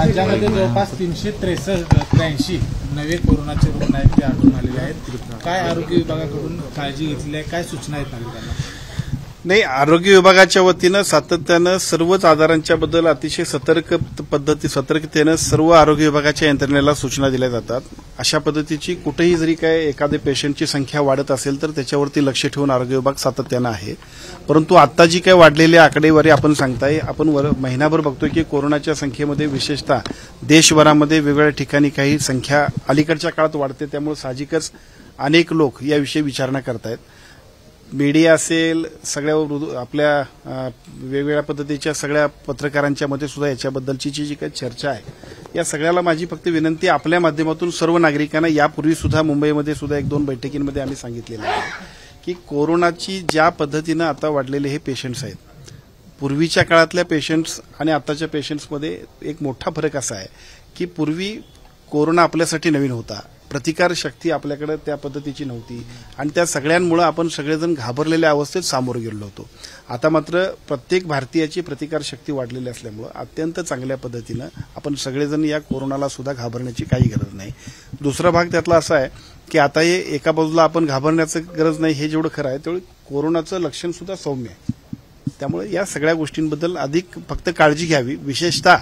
राज्यामध्ये जवळपास 383 नवे कोरोनाचे रुग्ण आहेत ते आढळून आलेले आहेत. काय आरोग्य विभागाकडून काळजी घेतली आहे, काय सूचना आहेत नागरिकांना? नाही, आरोग्य विभागाच्या वतीनं सातत्यानं सर्वच आजारांच्या बद्दल अतिशय सतर्कतेनं सर्व आरोग्य विभागाच्या यंत्रणेला सूचना दिल्या जातात. अशा पद्धतीची कुठेही जरी काय एखाद्या पेशंटची संख्या वाढत असेल तर त्याच्यावरती लक्ष ठेवून आरोग्य विभाग सातत्यानं आहे. परंतु आता जी काय वाढलेली आकडेवारी आपण सांगताय, आपण महिनाभर बघतोय की कोरोनाच्या संख्येमध्ये विशेषतः देशभरामध्ये वेगवेगळ्या ठिकाणी काही संख्या अलीकडच्या काळात वाढते. त्यामुळे साहजिकच अनेक लोक याविषयी विचारणा करतायत. मीडिया असेल, सगळ्या आपल्या वेगवेगळ्या पद्धतीच्या सगळ्या पत्रकारांच्या मध्ये सुद्धा याच्याबद्दलची जी काही चर्चा आहे, या सगळ्याला माझी फक्त विनंती आपल्या माध्यमातून सर्व नागरिकांना, यापूर्वी सुद्धा मुंबईमध्ये सुद्धा 1-2 बैठकींमध्ये आम्ही सांगितलेलं आहे की कोरोनाची ज्या पद्धतीनं आता वाढलेले हे पेशंट्स आहेत, पूर्वीच्या काळातल्या पेशंट्स आणि आताच्या पेशंट्समध्ये एक मोठा फरक असा आहे की पूर्वी कोरोना आपल्यासाठी नवीन होता, प्रतिकार शक्ती आपल्याकडे त्या पद्धतीची नव्हती आणि त्या सगळ्यांमुळे आपण सगळेजण घाबरलेल्या अवस्थेत सामोरे गेलो होतो. आता मात्र प्रत्येक भारतीयाची प्रतिकार शक्ती वाढलेली असल्यामुळे अत्यंत चांगल्या पद्धतीनं आपण सगळेजण या कोरोनाला सुद्धा घाबरण्याची काही गरज नाही. दुसरा भाग त्यातला असा आहे की आता हे एका बाजूला आपण घाबरण्याचं गरज नाही हे जेवढं खरं आहे, तेवढं कोरोनाचं लक्षण सुद्धा सौम्य आहे. त्यामुळे या सगळ्या गोष्टींबद्दल अधिक फक्त काळजी घ्यावी. विशेषतः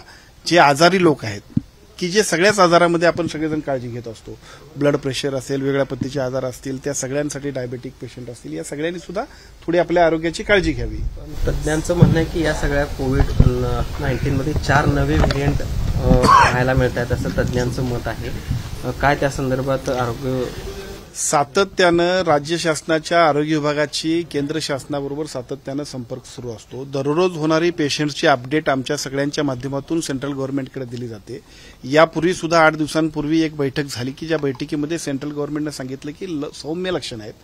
जे आजारी लोक आहेत की जे सगळ्याच आजारामध्ये आपण सगळेजण काळजी घेत असतो, ब्लड प्रेशर असेल, वेगळ्या पद्धतीचे आजार असतील, त्या सगळ्यांसाठी डायबेटिक पेशंट असतील, या सगळ्यांनी सुद्धा थोडी आपल्या आरोग्याची काळजी घ्यावी. तज्ज्ञांचं म्हणणं आहे की या सगळ्या कोविड-19 मध्ये 4 नवे व्हेरियंट पाहायला मिळत आहेत असं तज्ज्ञांचं मत आहे. काय त्या संदर्भात आरोग्य सातत्यानं राज्य शासनाच्या आरोग्य विभागाची केंद्र शासनाबरोबर सातत्यानं संपर्क सुरू असतो. दररोज होणारी पेशंटची अपडेट आमच्या सगळ्यांच्या माध्यमातून सेंट्रल गव्हर्नमेंटकडे दिली जाते. यापूर्वी सुद्धा 8 दिवसांपूर्वी एक बैठक झाली की ज्या बैठकीमध्ये सेंट्रल गव्हर्नमेंटनं सांगितलं की सौम्य लक्षणं आहेत,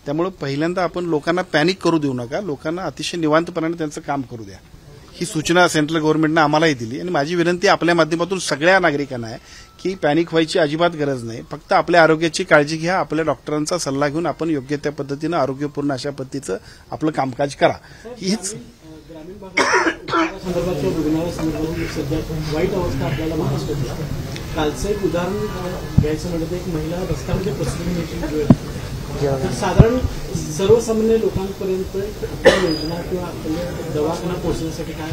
त्यामुळे पहिल्यांदा आपण लोकांना पॅनिक करू देऊ नका, लोकांना अतिशय निवांतपणाने त्यांचं काम करू द्या, ही सूचना सेंट्रल गव्हर्नमेंटनं आम्हालाही दिली. आणि माझी विनंती आपल्या माध्यमातून सगळ्या नागरिकांना आहे की पॅनिक व्हायची अजिबात गरज नाही. फक्त आपल्या आरोग्याची काळजी घ्या, आपल्या डॉक्टरांचा सल्ला घेऊन आपण योग्य त्या पद्धतीनं आरोग्यपूर्ण अशा पद्धतीचं आपलं कामकाज करा. हीच ग्रामीण भागासंदर्भातच्या रुग्णालयासंदर्भात सध्या वाईट अवस्था आपल्याला महाराष्ट्रात दिसते. कालचं एक उदाहरण घ्यायचं म्हटलं तर एक महिला रस्त्यामध्ये बसली, साधारण सर्वसामान्य लोकांपर्यंत योजना किंवा दवाखाना पोहोचण्यासाठी काय?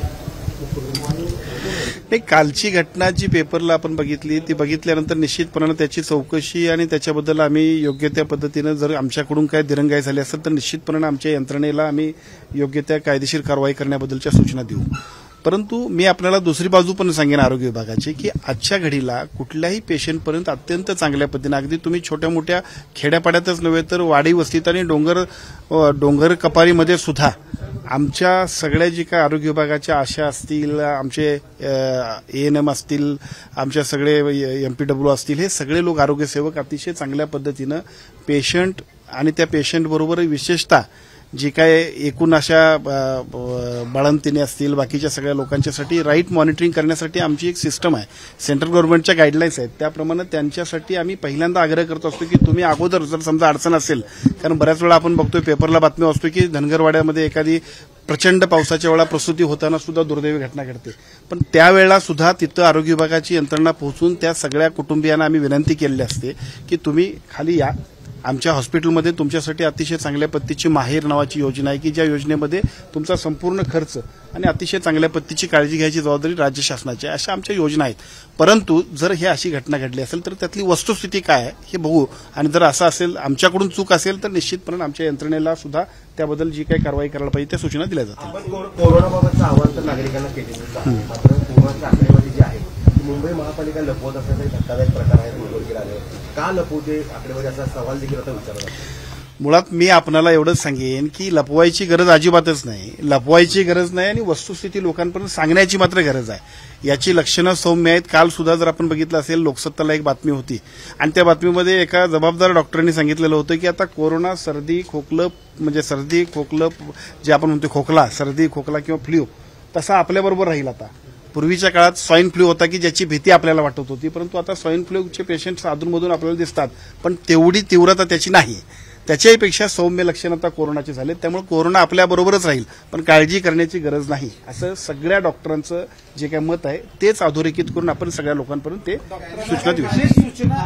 नाही, कालची घटना जी पेपरला आपण बघितली, ती बघितल्यानंतर निश्चितपणानं त्याची चौकशी आणि त्याच्याबद्दल आम्ही योग्य त्या पद्धतीनं जर आमच्याकडून काय दिरंगाई झाली असेल तर निश्चितपणानं आमच्या यंत्रणेला आम्ही योग्य त्या कायदेशीर कारवाई करण्याबद्दलच्या सूचना देऊ. परंतु मी आपल्याला दुसरी बाजू पण सांगेन आरोग्य विभागाची की आजच्या घडीला कुठल्याही पेशंटपर्यंत अत्यंत चांगल्या पद्धतीनं, अगदी तुम्ही छोट्या मोठ्या खेड्यापाड्यातच नव्हे तर वाडी वस्तीत आणि डोंगर कपारीमध्ये सुद्धा आमच्या सगळ्या जी काय आरोग्य विभागाच्या आशा असतील, आमचे ANM असतील, आमच्या सगळे MPW असतील, हे सगळे लोक आरोग्यसेवक अतिशय चांगल्या पद्धतीनं पेशंट आणि त्या पेशंटबरोबर विशेषतः जी काय एकूण अशा बाळंतिणी असतील, बाकीच्या सगळ्या लोकांच्यासाठी राईट मॉनिटरिंग करण्यासाठी आमची एक सिस्टम आहे. सेंट्रल गव्हर्नमेंटच्या गाईडलाईन्स आहेत, त्याप्रमाणे त्यांच्यासाठी आम्ही पहिल्यांदा आग्रह करत असतो की तुम्ही अगोदर जर समजा अडचण असेल, कारण बऱ्याच वेळा आपण बघतोय पेपरला बातमी वाचतो की धनगरवाड्यामध्ये एखादी प्रचंड पावसाच्या वेळा प्रसूती होताना सुद्धा दुर्दैवी घटना घडते, पण त्यावेळेला सुद्धा तिथं आरोग्य विभागाची यंत्रणा पोहोचून त्या सगळ्या कुटुंबियांना आम्ही विनंती केलेली असते की तुम्ही खाली या. आमच्या हॉस्पिटलमध्ये तुमच्यासाठी अतिशय चांगल्या पद्धतीची माहेर नावाची योजना आहे की ज्या योजनेमध्ये तुमचा संपूर्ण खर्च आणि अतिशय चांगल्या पद्धतीची काळजी घ्यायची जबाबदारी राज्य शासनाची आहे. अशा आमच्या योजना आहेत. परंतु जर ही अशी घटना घडली असेल तर त्यातली वस्तुस्थिती काय आहे हे बघू, आणि जर असं असेल, आमच्याकडून चूक असेल तर निश्चितपणे आमच्या यंत्रणेला सुद्धा त्याबद्दल जी काही कारवाई करायला पाहिजे त्या सूचना दिल्या जातील. कोरोनाबाबतचं आवाहन तर नागरिकांना केलेलं आहे, मात्र कोरोनाची आकडेवारी जी आहे मुंबई महापालिका लपवत असल्याचा धक्कादायक प्रकार आहे. उघडकीला आले का लपवते आकडेवारी, असा सवाल देखील आता विचारला. मुळात मी आपणाला एवढंच सांगेन की लपवायची गरज अजिबातच नाही, लपवायची गरज नाही आणि वस्तुस्थिती लोकांपर्यंत सांगण्याची मात्र गरज आहे. याची लक्षणं सौम्य आहेत. काल सुद्धा जर आपण बघितलं असेल, लोकसत्ताला एक बातमी होती आणि त्या बातमीमध्ये एका जबाबदार डॉक्टरांनी सांगितलेलं होतं की आता कोरोना सर्दी खोकलं, म्हणजे सर्दी खोकलं जे आपण म्हणतो खोकला, सर्दी खोकला किंवा फ्ल्यू, तसा आपल्याबरोबर राहील. आता पूर्वीच्या काळात स्वाईन फ्लू होता की ज्याची भीती आपल्याला वाटत होती, परंतु आता स्वाईन फ्लूचे पेशंट्स अधूनमधून आपल्याला दिसतात, पण तेवढी तीव्रता त्याची नाही. त्याच्याही पेक्षा सौम्य लक्षण आता कोरोनाचे झाले. त्यामुळे कोरोना आपल्याबरोबरच राहील, पण काळजी करण्याची गरज नाही, असं सगळ्या डॉक्टरांचं जे काही मत आहे तेच अधोरेखित करून आपण सगळ्या लोकांपर्यंत ते सूचना देऊ.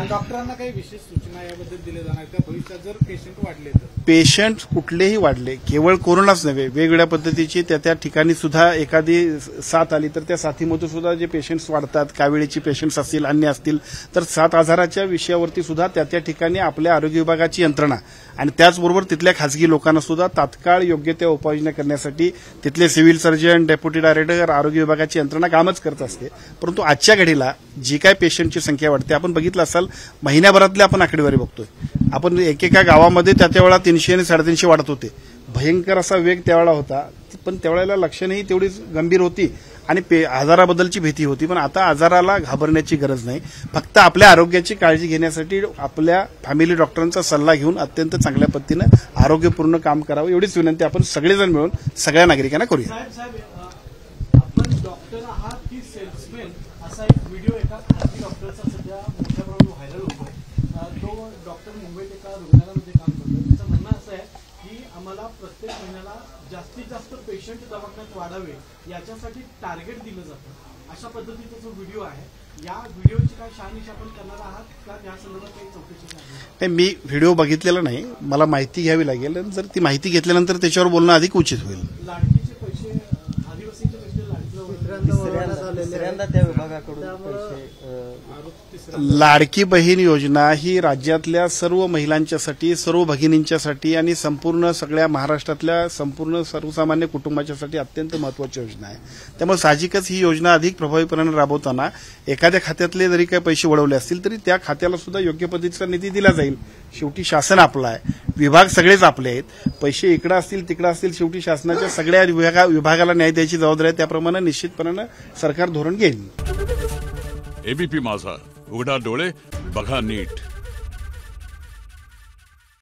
डॉक्टरांना काही विशेष सूचना याबद्दल दिल्या जाणार का भविष्यात जर पेशंट वाढले तर? पेशंट कुठलेही वाढले, केवळ कोरोनाच नव्हे, वेगवेगळ्या पद्धतीची त्या ठिकाणी सुद्धा एखादी साथ आली तर त्या साथीमधून सुद्धा जे पेशंट्स वाढतात, काविळीची पेशंट्स असतील, अन्य असतील, तर साथ आजाराच्या विषयावरती सुद्धा त्या ठिकाणी आपल्या आरोग्य विभागाची यंत्रणा आणि त्याचबरोबर तिथल्या खासगी लोकांना सुद्धा तात्काळ योग्य त्या उपाययोजना करण्यासाठी तिथले सिव्हिल सर्जन, डेप्युटी डायरेक्टर, आरोग्य विभागाची यंत्रणा कामच करत असते. परंतु आजच्या घडीला जी काय पेशंटची संख्या वाढते, आपण बघितलं असाल महिन्याभरातल्या आपण आकडेवारी बघतोय. आपण एकेका गावामध्ये त्यावेळेला 300 आणि 350 वाढत होते. भयंकर असा वेग त्यावेळेला होता, पण त्यावेळेला लक्षणंही तेवढीच गंभीर होती आणि आजाराबद्दलची भीती होती. पण आता आजाराला घाबरण्याची गरज नाही, फक्त आपल्या आरोग्याची काळजी घेण्यासाठी आपल्या फॅमिली डॉक्टरांचा सल्ला घेऊन अत्यंत चांगल्या पद्धतीनं आरोग्यपूर्ण काम करावं, एवढीच विनंती आपण सगळेजण मिळून सगळ्या नागरिकांना करूया. आपण डॉक्टर आहात की सेल्समॅन असा एक व्हिडिओ एका खासगी डॉक्टरचा सध्या मोठ्या प्रमाणात व्हायरल होतोय. तो डॉक्टर मुंबईत एका रुग्णालयामध्ये काम करतो. त्याचं म्हणणं असं आहे की आम्हाला प्रत्येक महिन्याला जास्तीत जास्त पेशंट दवाखान्यात वाढावे याच्यासाठी टार्गेट दिलं जातं. अशा पद्धतीचा जो व्हिडिओ आहे, या व्हिडिओची काय शहानिशा आपण करणार आहात का, त्या संदर्भात काही चौकशी नाही, मी व्हिडिओ बघितलेला नाही, मला माहिती घ्यावी लागेल. जर ती माहिती घेतल्यानंतर त्याच्यावर बोलणं अधिक उचित होईल. लाडकीचे पैसे, आदिवासींचे पैसे तिसऱ्यांदा त्या विभागाकडून पैसे लाडकी बहीण योजना ही राज्यातल्या सर्व महिलांच्यासाठी, सर्व भगिनींच्यासाठी आणि संपूर्ण सगळ्या महाराष्ट्रातल्या संपूर्ण सर्वसामान्य कुटुंबाच्यासाठी अत्यंत महत्वाची योजना आहे. त्यामुळे साहजिकच ही योजना अधिक प्रभावीपणे राबवताना एखाद्या खात्यातले जरी काही पैसे वळवले असतील तरी त्या खात्याला सुद्धा योग्य पद्धतीचा निधी दिला जाईल. शेवटी शासन आपलं आहे, विभाग सगळेच आपले आहेत, पैसे इकडे असतील तिकडे असतील, शेवटी शासनाच्या सगळ्या विभागाला न्याय द्यायची जबाबदारी आहे. त्याप्रमाणे निश्चितपणे सरकार धोरण घेईल. एबीपी माझा, उघडा डोळे बघा नीट.